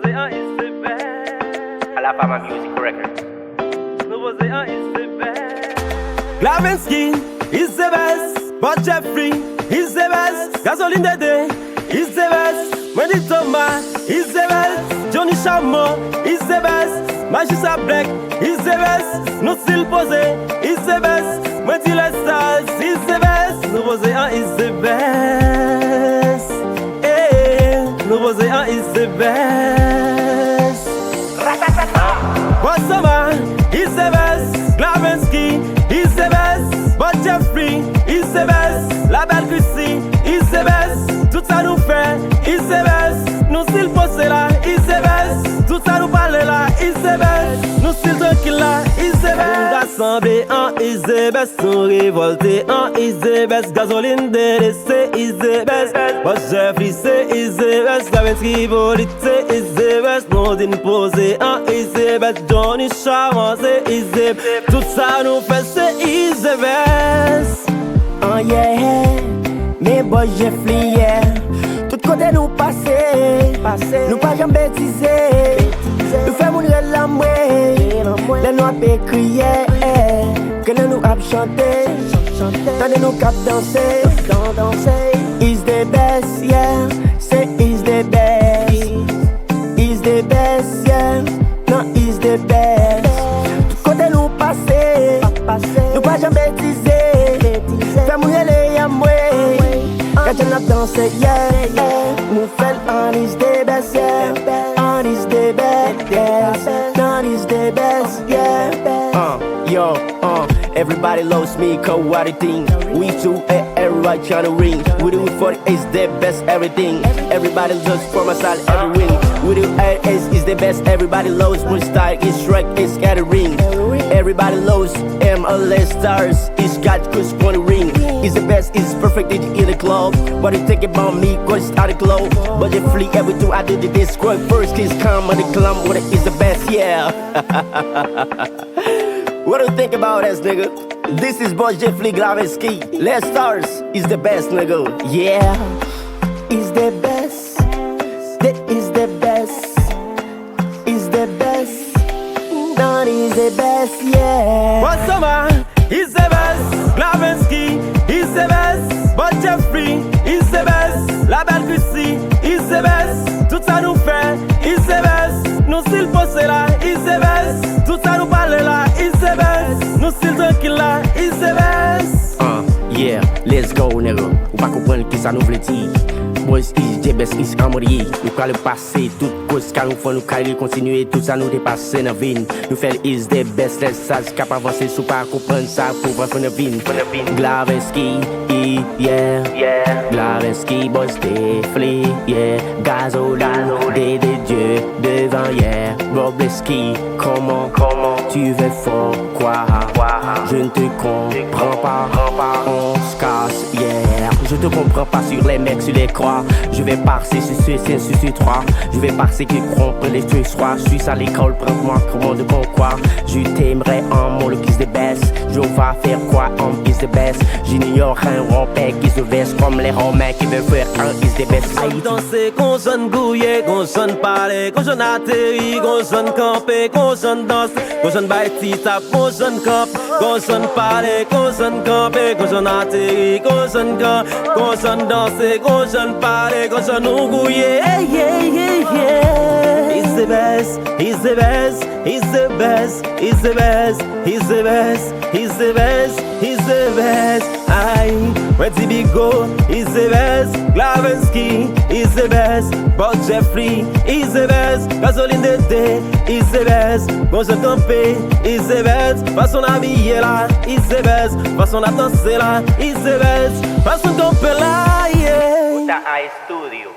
Zéan is the best. Alabama Music Records. Nouveau Zéan is the best. Glavinsky is the best. But Jeffrey is the best. Gasoline Dede is the best. Wendy Thomas is the best. Johnny Chamo is the best. Magista Black is the best. No Still Posé is the best. Wendy Stars is the best. Nouveau Zéan is the best. Hey, Nouveau Zéan is the best. Bosoma is the best. Glavinsky is the best. But Jeffrey is the best. La Belle Chrissy is the best. Tout ça nous fait is the best. Nous Still Posé là is the best. Tout ça nous parle là is the best. Nous Still tranquille là is the best. Assemblée en is the best. Nous révolté en is the best. Gasoline DDC is the best. But Jeffrey c'est is the best. Glavinsky Volité is the best. Nodine Posé en is the best. Johnny Chamo c'est is the best. Tout ça nous fait c'est is the best. Oh yeah, mes boys Jeffrey, yeah. Tout côté nous passer, nous pas jamais bêtiser. Nous faisons mourir la mouille, les noirs pécrient, que nous ap chanter, tandis nous cap danser. Is the best, yeah. Say is the best, is the best, yeah. Non, is the best. Tout côté nous passer, nous pas jamais bêtiser. Fais mourir les yamoué, quand j'en ai dansé, yeah. Nous faisons on is the best, yeah. On is the best, yeah. On is the best, yeah. Everybody loves me, cause what I think. We do it, everybody tryna ring. We do it for the is the best, everything. Everybody loves for my style, every ring. We do it is the best, everybody loves my style. It's Shrek, it's scattering. Everybody loves MLS stars. It's got cause for the ring. It's the best, it's perfect in the club. But you think about me, cause it's out of glow. But you flee everything I do to this squad first. Kids come on the clump, what is the best, yeah. What do you think about us, nigga? This is Boss Jeffrey Glavinsky. Les Stars is the best, nigga. Yeah, is the best. That is the best. Is the best. That is the best, yeah. Bosoma is the best. Glavinsky is the best. But Jeffrey is the best. La Belle Chrissy is the best. Tout ça nous fait is the best. Nous Still Posé là is the best. Tout ça nous parle là is the best. Nous Still tranquille là is the best. Yeah, let's go, nigga. Ou pas comprendre qui ça nous veut dire. Boys is the best, is amourier. Nous allons passer toute cause car nous faut nous carrer, continuer tout ça nous dépasser dans la vie. Nous faire is the best, let's ça cap avancer sous pas comprendre ça pour voir la vie. Glavinsky, yeah, Glavinsky, boys Jeffrey, yeah, Gasoline, des dieux devant, yeah, Robleski, comment tu veux fort quoi? Je ne te comprends pas, on se casse, yeah. Je te comprends pas sur les mecs, sur les croix. Je vais passer sur ce 3. Je vais passer qui croient les tuer soir. Je suis à l'école, prends-moi comment de bon quoi. Je t'aimerais en mon look is the best. Je vais faire quoi en is the best. J'ignore un rompec is the best. Comme les romains qui veulent faire un is the best. Aïe danser, qu'on sonne gouillé, qu'on sonne parler, qu'on sonne atterri, qu'on sonne camper, qu'on sonne danser, qu'on sonne baïti tap, qu'on sonne camp, qu'on sonne parler, qu'on sonne camper, qu'on sonne atterri, qu'on sonne camp, qu'on sonne danser, qu'on sonne parler, qu'on sonne gouillé, yeah. He's the best, he's the best, he's the best, he's the best, he's the best, he's the best, he's the best. Aye, where did he go? He's the best. Glavinsky is the best. But Jeffrey is the best. Gasoline Dede is the best. Bonjour Campé is the best. Façon habillée là is the best. Façon à danser là is the best. Façon camper là, yeah. Uta Eye Studio.